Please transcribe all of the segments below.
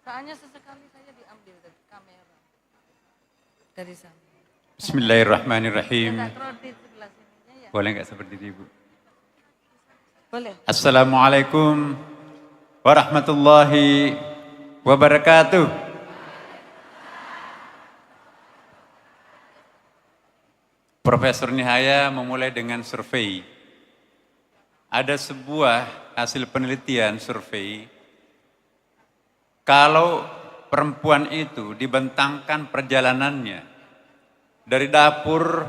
Soalnya sesekali saya diambil dari kamera. Dari sana. Bismillahirrahmanirrahim. Ya, di sebelah sininya ya. Boleh nggak seperti itu, Ibu? Boleh. Assalamualaikum warahmatullahi wabarakatuh. Profesor Nihaya memulai dengan survei. Ada sebuah hasil penelitian survei. Kalau perempuan itu dibentangkan perjalanannya dari dapur,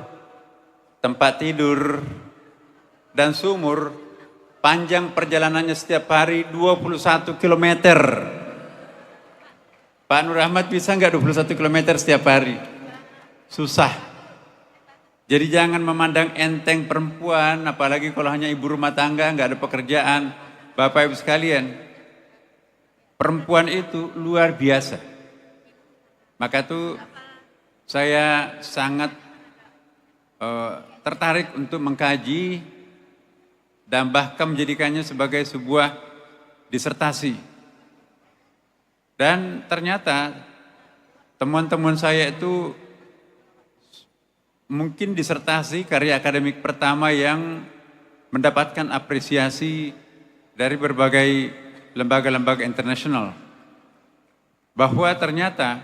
tempat tidur, dan sumur, panjang perjalanannya setiap hari 21 km. Pak Nur Ahmad bisa nggak 21 km setiap hari? Susah. Jadi jangan memandang enteng perempuan, apalagi kalau hanya ibu rumah tangga, nggak ada pekerjaan. Bapak Ibu sekalian, perempuan itu luar biasa. Maka itu saya sangat tertarik untuk mengkaji dan bahkan menjadikannya sebagai sebuah disertasi. Dan ternyata teman-teman saya itu mungkin disertasi karya akademik pertama yang mendapatkan apresiasi dari berbagai lembaga-lembaga internasional. Bahwa ternyata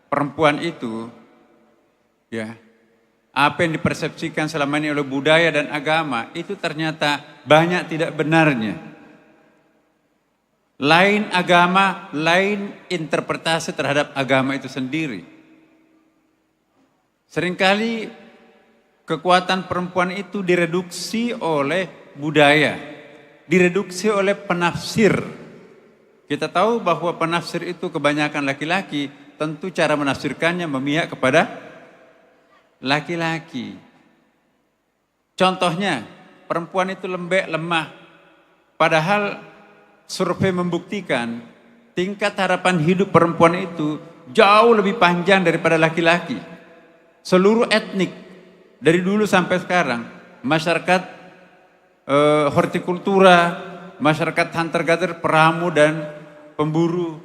perempuan itu, ya, apa yang dipersepsikan selama ini oleh budaya dan agama, itu ternyata banyak tidak benarnya. Lain agama, lain interpretasi terhadap agama itu sendiri. Seringkali kekuatan perempuan itu direduksi oleh budaya, direduksi oleh penafsir. Kita tahu bahwa penafsir itu kebanyakan laki-laki, tentu cara menafsirkannya memihak kepada laki-laki. Contohnya, perempuan itu lembek, lemah. Padahal survei membuktikan tingkat harapan hidup perempuan itu jauh lebih panjang daripada laki-laki. Seluruh etnik dari dulu sampai sekarang, masyarakat hortikultura, masyarakat hunter-gatherer, peramu dan pemburu,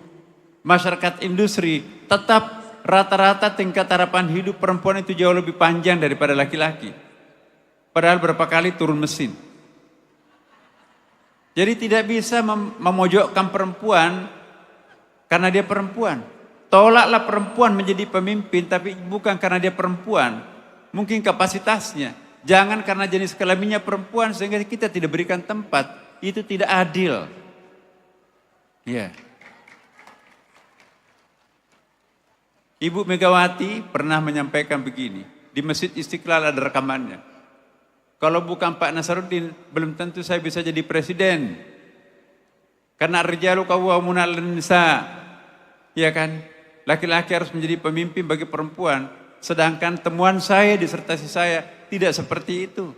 masyarakat industri, tetap rata-rata tingkat harapan hidup perempuan itu jauh lebih panjang daripada laki-laki. Padahal berapa kali turun mesin. Jadi tidak bisa memojokkan perempuan karena dia perempuan. Tolaklah perempuan menjadi pemimpin, tapi bukan karena dia perempuan. Mungkin kapasitasnya. Jangan karena jenis kelaminnya perempuan sehingga kita tidak berikan tempat. Itu tidak adil. Ya. Ibu Megawati pernah menyampaikan begini. Di Masjid Istiqlal ada rekamannya. Kalau bukan Pak Nasaruddin, belum tentu saya bisa jadi presiden. Karena ar-rijalu qawwamuna 'alan nisa. Ya kan? Laki-laki harus menjadi pemimpin bagi perempuan. Sedangkan temuan saya, disertasi saya, tidak seperti itu.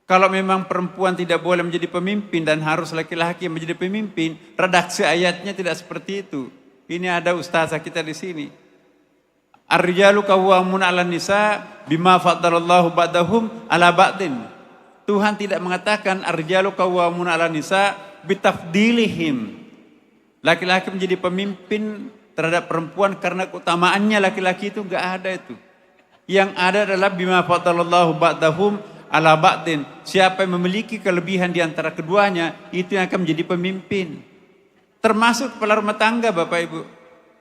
Kalau memang perempuan tidak boleh menjadi pemimpin dan harus laki-laki yang menjadi pemimpin, redaksi ayatnya tidak seperti itu. Ini ada ustazah kita di sini. Ar-rijalu qawwamuna 'alan nisa bima faddalallahu ba'dahum 'ala ba'din. Tuhan tidak mengatakan ar-rijalu qawwamuna 'alan nisa bitafdilihim. Laki-laki menjadi pemimpin terhadap perempuan karena keutamaannya laki-laki itu enggak ada itu. Yang ada adalah bima faddalallahu ba'dahum 'ala ba'din. Siapa yang memiliki kelebihan di antara keduanya, itu yang akan menjadi pemimpin. Termasuk kepala rumah tangga, Bapak Ibu,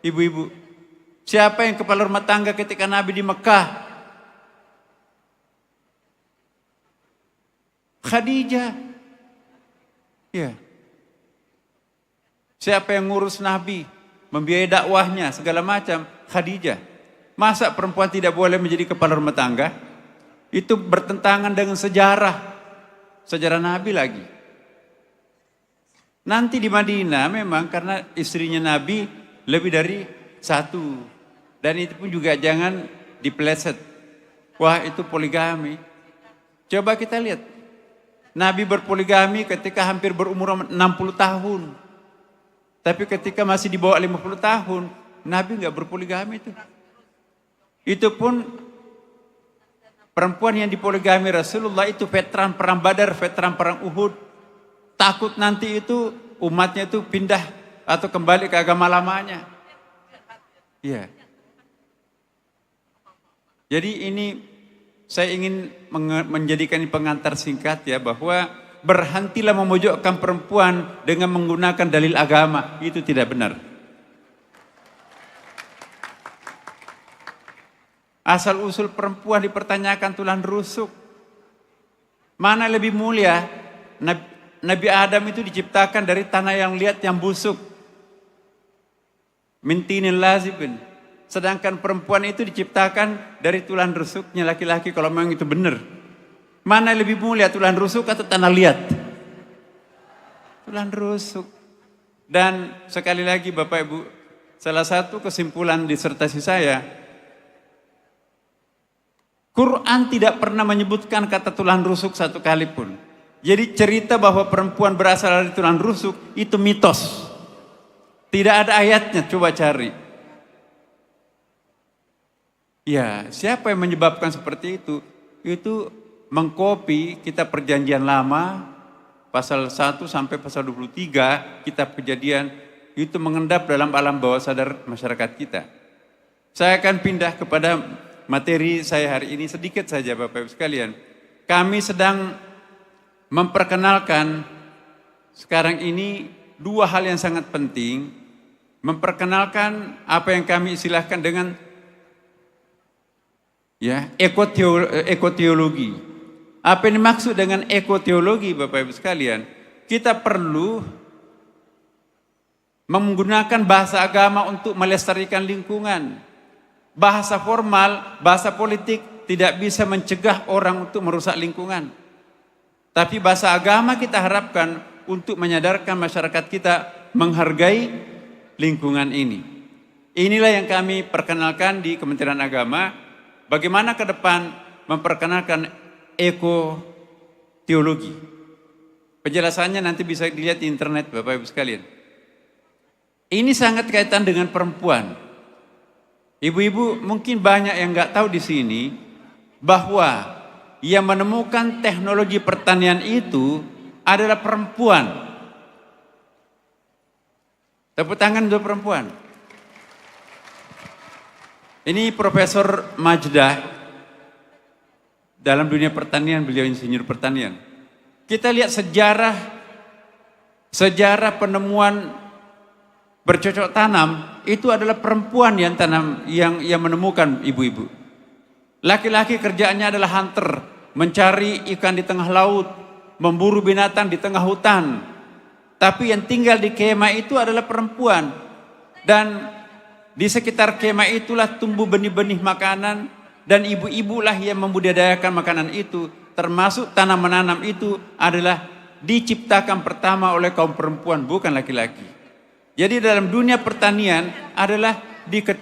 Ibu-ibu. Siapa yang kepala rumah tangga ketika Nabi di Mekah? Khadijah. Ya. Siapa yang ngurus Nabi, membiayai dakwahnya, segala macam? Khadijah. Masa perempuan tidak boleh menjadi kepala rumah tangga? Itu bertentangan dengan sejarah. Sejarah Nabi lagi. Nanti di Madinah memang karena istrinya Nabi lebih dari satu. Dan itu pun juga jangan dipeleset. Wah, itu poligami. Coba kita lihat. Nabi berpoligami ketika hampir berumur 60 tahun. Tapi ketika masih di bawah 50 tahun, Nabi enggak berpoligami itu. Itu pun perempuan yang dipoligami Rasulullah itu veteran perang Badar, veteran perang Uhud. Takut nanti itu umatnya itu pindah atau kembali ke agama lamanya. Iya. Jadi ini saya ingin menjadikan pengantar singkat ya, bahwa berhentilah memojokkan perempuan dengan menggunakan dalil agama. Itu tidak benar. Asal usul perempuan dipertanyakan tulang rusuk. Mana lebih mulia? Nabi Adam itu diciptakan dari tanah yang liat yang busuk. Mintinil lazibin. Sedangkan perempuan itu diciptakan dari tulang rusuknya laki-laki, kalau memang itu benar. Mana lebih mulia, tulang rusuk atau tanah liat? Tulang rusuk. Dan sekali lagi Bapak Ibu, salah satu kesimpulan disertasi saya, Quran tidak pernah menyebutkan kata tulang rusuk satu kali pun. Jadi cerita bahwa perempuan berasal dari tulang rusuk itu mitos. Tidak ada ayatnya, coba cari. Ya, siapa yang menyebabkan seperti itu? Itu mengkopi kitab Perjanjian Lama, pasal 1 sampai pasal 23, kitab Kejadian, itu mengendap dalam alam bawah sadar masyarakat kita. Saya akan pindah kepada materi saya hari ini sedikit saja Bapak Ibu sekalian. Kami sedang memperkenalkan sekarang ini dua hal yang sangat penting. Memperkenalkan apa yang kami istilahkan dengan ekoteologi. Apa yang dimaksud dengan ekoteologi Bapak Ibu sekalian? Kita perlu menggunakan bahasa agama untuk melestarikan lingkungan. Bahasa formal, bahasa politik tidak bisa mencegah orang untuk merusak lingkungan. Tapi bahasa agama kita harapkan untuk menyadarkan masyarakat kita menghargai lingkungan ini. Inilah yang kami perkenalkan di Kementerian Agama. Bagaimana ke depan memperkenalkan ekoteologi. Penjelasannya nanti bisa dilihat di internet Bapak Ibu sekalian. Ini sangat kaitan dengan perempuan. Ibu-ibu mungkin banyak yang nggak tahu di sini bahwa yang menemukan teknologi pertanian itu adalah perempuan. Tepuk tangan untuk perempuan. Ini Profesor Majdah, dalam dunia pertanian, beliau insinyur pertanian. Kita lihat sejarah penemuan bercocok tanam, itu adalah perempuan yang menemukan ibu-ibu. Laki-laki kerjaannya adalah hunter, mencari ikan di tengah laut, memburu binatang di tengah hutan. Tapi yang tinggal di kemah itu adalah perempuan. Dan di sekitar kemah itulah tumbuh benih-benih makanan, dan ibu-ibulah yang membudidayakan makanan itu, termasuk tanam menanam itu adalah diciptakan pertama oleh kaum perempuan, bukan laki-laki. Jadi dalam dunia pertanian adalah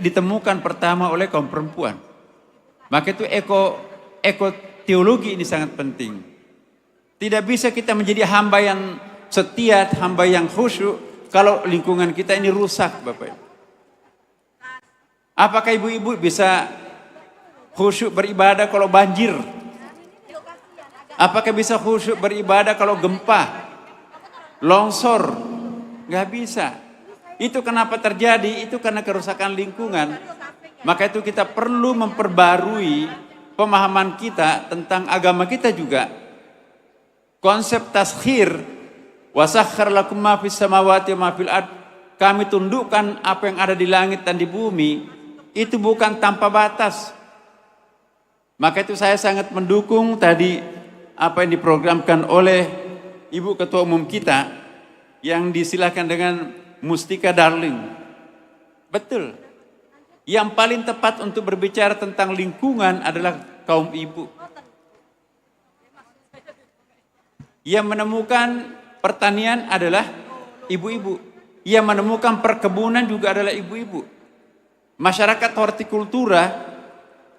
ditemukan pertama oleh kaum perempuan. Maka itu ekoteologi ini sangat penting. Tidak bisa kita menjadi hamba yang setia, hamba yang khusyuk kalau lingkungan kita ini rusak Bapak Ibu. Apakah ibu-ibu bisa khusyuk beribadah kalau banjir? Apakah bisa khusyuk beribadah kalau gempa, longsor? Gak bisa. Itu kenapa terjadi? Itu karena kerusakan lingkungan. Maka itu kita perlu memperbarui pemahaman kita tentang agama kita juga. Konsep taskhir, wasakhkhar lakum ma fis samawati wa ma fil ard. Kami tundukkan apa yang ada di langit dan di bumi. Itu bukan tanpa batas. Maka itu saya sangat mendukung tadi apa yang diprogramkan oleh Ibu Ketua Umum kita yang disilahkan dengan Mustika Darling. Betul. Yang paling tepat untuk berbicara tentang lingkungan adalah kaum ibu. Yang menemukan pertanian adalah ibu-ibu. Yang menemukan perkebunan juga adalah ibu-ibu. Masyarakat hortikultura,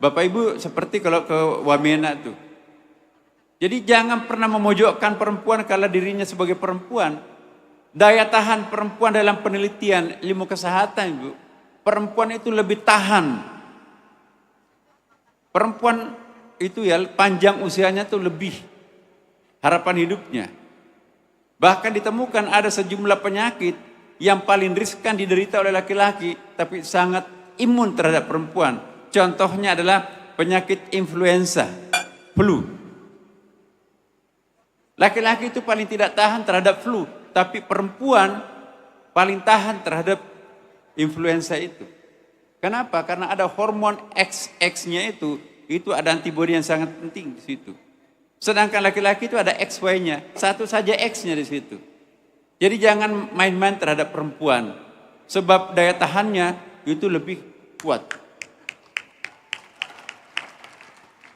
Bapak Ibu seperti kalau ke Wamena tuh. Jadi jangan pernah memojokkan perempuan kalau dirinya sebagai perempuan. Daya tahan perempuan dalam penelitian ilmu kesehatan Ibu, perempuan itu lebih tahan. Perempuan itu ya panjang usianya tuh lebih harapan hidupnya. Bahkan ditemukan ada sejumlah penyakit yang paling riskan diderita oleh laki-laki, tapi sangat imun terhadap perempuan. Contohnya adalah penyakit influenza, flu. Laki-laki itu paling tidak tahan terhadap flu, tapi perempuan paling tahan terhadap influenza itu. Kenapa? Karena ada hormon XX-nya itu ada antibodi yang sangat penting di situ. Sedangkan laki-laki itu ada XY-nya, satu saja X-nya di situ. Jadi jangan main-main terhadap perempuan, sebab daya tahannya itu lebih kuat.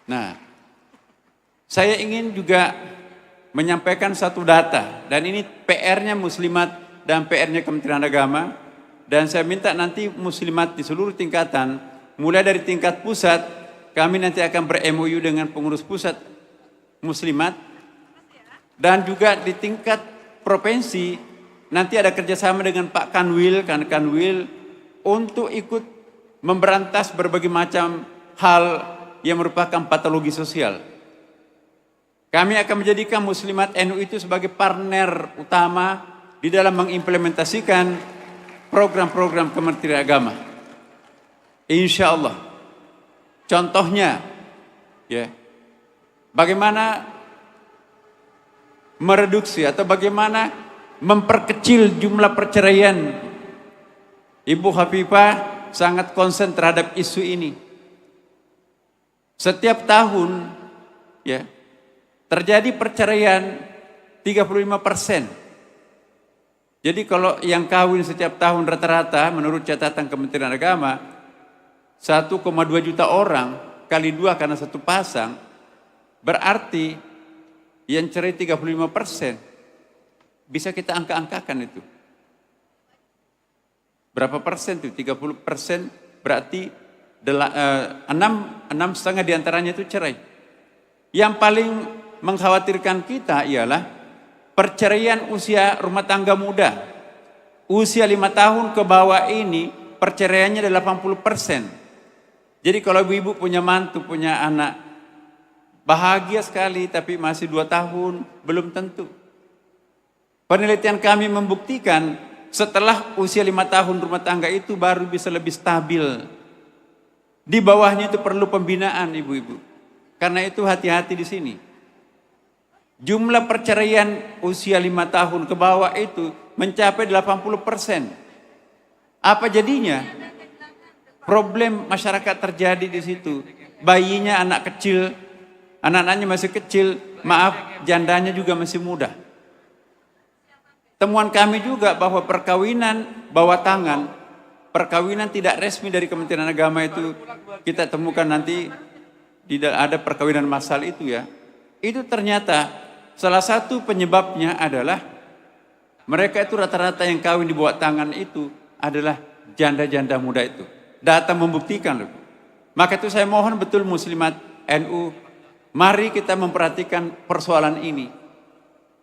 Nah, saya ingin juga menyampaikan satu data, dan ini PR-nya muslimat dan PR-nya Kementerian Agama, dan saya minta nanti muslimat di seluruh tingkatan, mulai dari tingkat pusat, kami nanti akan ber-MOU dengan pengurus pusat muslimat, dan juga di tingkat provinsi, nanti ada kerjasama dengan Pak Kanwil untuk ikut memberantas berbagai macam hal yang merupakan patologi sosial. Kami akan menjadikan muslimat NU itu sebagai partner utama di dalam mengimplementasikan program-program Kementerian Agama. Insya Allah. Contohnya, ya, bagaimana mereduksi atau bagaimana memperkecil jumlah perceraian. Ibu Hafifah sangat konsen terhadap isu ini. Setiap tahun, ya, terjadi perceraian 35%. Jadi kalau yang kawin setiap tahun rata-rata menurut catatan Kementerian Agama 1,2 juta orang kali 2 karena satu pasang, berarti yang cerai 35%. Bisa kita angka-angkakan itu. Berapa persen itu? 30% berarti 6,5 diantaranya itu cerai. Yang paling mengkhawatirkan kita ialah perceraian usia rumah tangga muda. Usia 5 tahun ke bawah ini perceraiannya 80%. Jadi kalau ibu-ibu punya mantu, punya anak, bahagia sekali, tapi masih 2 tahun, belum tentu. Penelitian kami membuktikan setelah usia 5 tahun rumah tangga itu baru bisa lebih stabil. Di bawahnya itu perlu pembinaan ibu-ibu. Karena itu hati-hati di sini. Jumlah perceraian usia 5 tahun ke bawah itu mencapai 80%. Apa jadinya? Problem masyarakat terjadi di situ. Bayinya anak kecil, anak-anaknya masih kecil, maaf, jandanya juga masih muda. Temuan kami juga bahwa perkawinan bawah tangan, perkawinan tidak resmi dari Kementerian Agama itu kita temukan nanti tidak ada perkawinan massal itu ya. Itu ternyata salah satu penyebabnya adalah mereka itu rata-rata yang kawin di bawah tangan itu adalah janda-janda muda itu. Data membuktikan loh. Maka itu saya mohon betul muslimat NU, mari kita memperhatikan persoalan ini.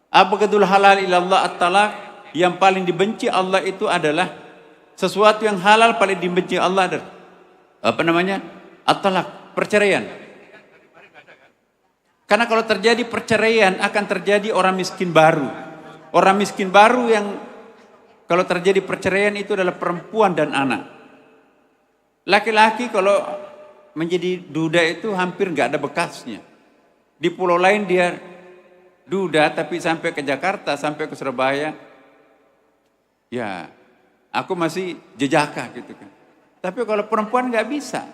Abghadul halal ilallah at-talaq, yang paling dibenci Allah itu adalah sesuatu yang halal paling dibenci Allah adalah apa namanya? At-talaq, perceraian. Karena kalau terjadi perceraian akan terjadi orang miskin baru. Orang miskin baru yang kalau terjadi perceraian itu adalah perempuan dan anak. Laki-laki kalau menjadi duda itu hampir nggak ada bekasnya. Di pulau lain dia duda, tapi sampai ke Jakarta, sampai ke Surabaya, ya aku masih jejaka gitu kan. Tapi kalau perempuan nggak bisa,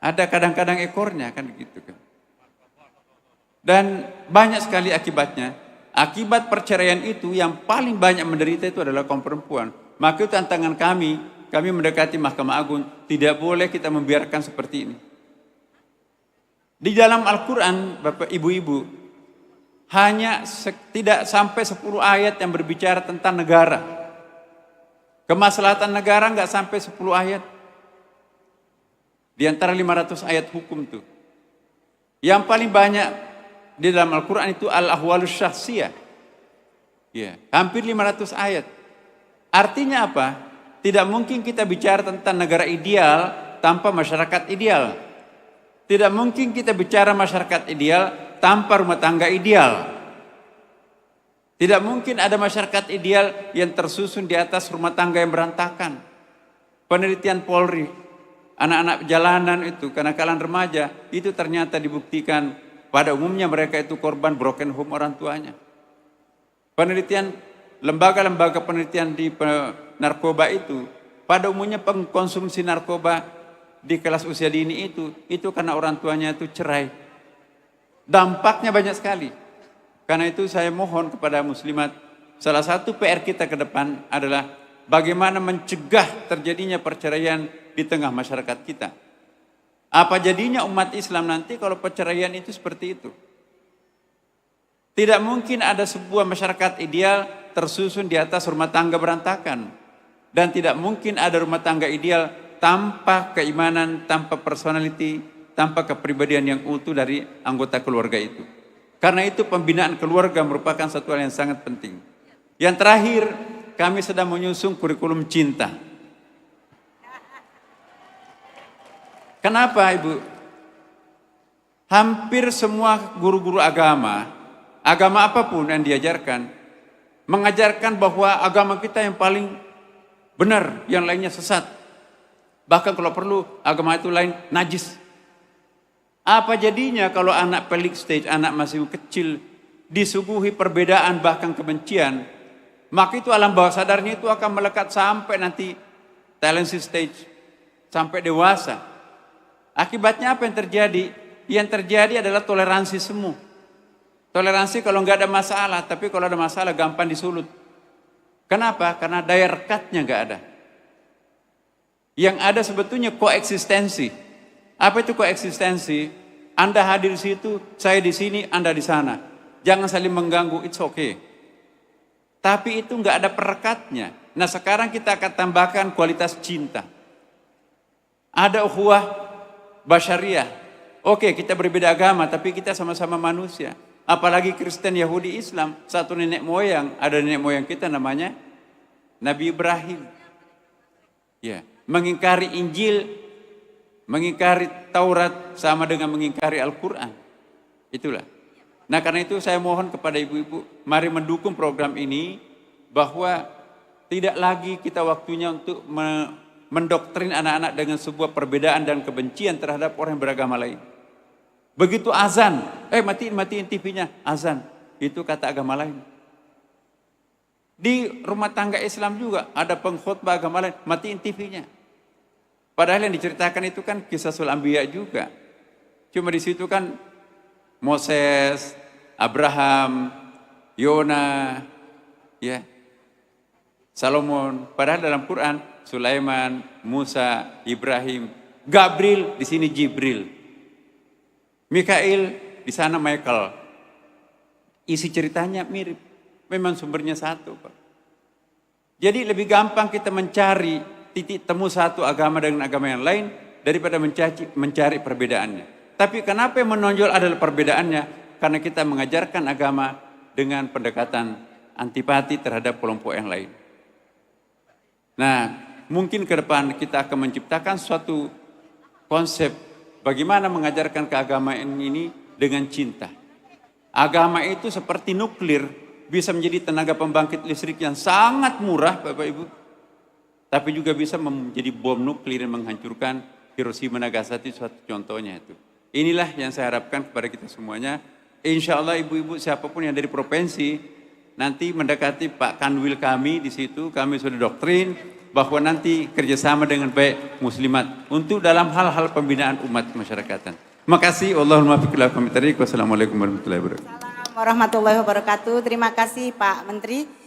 ada kadang-kadang ekornya kan gitu kan. Dan banyak sekali akibatnya. Akibat perceraian itu yang paling banyak menderita itu adalah kaum perempuan. Maka itu tantangan kami mendekati Mahkamah Agung, tidak boleh kita membiarkan seperti ini. Di dalam Al-Quran, Bapak Ibu-Ibu, hanya tidak sampai 10 ayat yang berbicara tentang negara. Kemaslahatan negara nggak sampai 10 ayat. Di antara 500 ayat hukum itu. Yang paling banyak di dalam Al-Quran itu Al-Ahwalus Syakhsiyah. Ya, hampir 500 ayat. Artinya apa? Tidak mungkin kita bicara tentang negara ideal tanpa masyarakat ideal. Tidak mungkin kita bicara masyarakat ideal tanpa rumah tangga ideal. Tidak mungkin ada masyarakat ideal yang tersusun di atas rumah tangga yang berantakan. Penelitian Polri, anak-anak jalanan itu, kenakalan remaja, itu ternyata dibuktikan pada umumnya mereka itu korban broken home orang tuanya. Penelitian, lembaga-lembaga penelitian di narkoba itu, pada umumnya pengkonsumsi narkoba di kelas usia dini itu karena orang tuanya itu cerai. Dampaknya banyak sekali. Karena itu saya mohon kepada muslimat, salah satu PR kita ke depan adalah bagaimana mencegah terjadinya perceraian di tengah masyarakat kita. Apa jadinya umat Islam nanti kalau perceraian itu seperti itu? Tidak mungkin ada sebuah masyarakat ideal tersusun di atas rumah tangga berantakan. Dan tidak mungkin ada rumah tangga ideal tanpa keimanan, tanpa personality, tanpa kepribadian yang utuh dari anggota keluarga itu. Karena itu pembinaan keluarga merupakan satu hal yang sangat penting. Yang terakhir, kami sedang menyusun kurikulum cinta. Kenapa Ibu? Hampir semua guru-guru agama apapun yang diajarkan, mengajarkan bahwa agama kita yang paling benar, yang lainnya sesat. Bahkan kalau perlu agama itu lain najis. Apa jadinya kalau anak pelik stage, anak masih kecil, disuguhi perbedaan bahkan kebencian, maka itu alam bawah sadarnya itu akan melekat sampai nanti talented stage, sampai dewasa. Akibatnya apa yang terjadi? Yang terjadi adalah toleransi semu. Toleransi kalau nggak ada masalah, tapi kalau ada masalah gampang disulut. Kenapa? Karena daya rekatnya nggak ada. Yang ada sebetulnya koeksistensi. Apa itu koeksistensi? Anda hadir di situ, saya di sini, Anda di sana. Jangan saling mengganggu, it's okay. Tapi itu nggak ada perekatnya. Nah sekarang kita akan tambahkan kualitas cinta. Ada ukhuwah basyariah. Oke, kita berbeda agama, tapi kita sama-sama manusia. Apalagi Kristen, Yahudi, Islam, satu nenek moyang. Ada nenek moyang kita namanya Nabi Ibrahim. Ya, mengingkari Injil, mengingkari Taurat sama dengan mengingkari Al-Quran. Itulah. Nah karena itu saya mohon kepada ibu-ibu, mari mendukung program ini, bahwa tidak lagi kita waktunya untuk mendoktrin anak-anak dengan sebuah perbedaan dan kebencian terhadap orang yang beragama lain. Begitu azan, matiin TV-nya, azan, itu kata agama lain. Di rumah tangga Islam juga ada pengkhotbah agama lain, matiin TV-nya. Padahal yang diceritakan itu kan kisah Sul Anbiya juga. Cuma di situ kan Moses, Abraham, Yona, ya, Salomon. Padahal dalam Quran Sulaiman, Musa, Ibrahim, Gabriel di sini Jibril, Mikail di sana Michael. Isi ceritanya mirip, memang sumbernya satu, Pak. Jadi lebih gampang kita mencari titik temu satu agama dengan agama yang lain daripada mencari perbedaannya. Tapi kenapa yang menonjol adalah perbedaannya? Karena kita mengajarkan agama dengan pendekatan antipati terhadap kelompok yang lain. Nah, mungkin ke depan kita akan menciptakan suatu konsep bagaimana mengajarkan keagamaan ini dengan cinta. Agama itu seperti nuklir, bisa menjadi tenaga pembangkit listrik yang sangat murah, Bapak Ibu. Tapi juga bisa menjadi bom nuklir yang menghancurkan Hiroshima Nagasaki, suatu contohnya itu. Inilah yang saya harapkan kepada kita semuanya. Insya Allah ibu-ibu siapapun yang dari provinsi, nanti mendekati Pak Kanwil kami di situ, kami sudah doktrin bahwa nanti kerjasama dengan baik muslimat untuk dalam hal-hal pembinaan umat masyarakatan. Makasih. Allahumma fiqh. Wassalamualaikum warahmatullahi wabarakatuh. Assalamualaikum warahmatullahi wabarakatuh. Terima kasih Pak Menteri.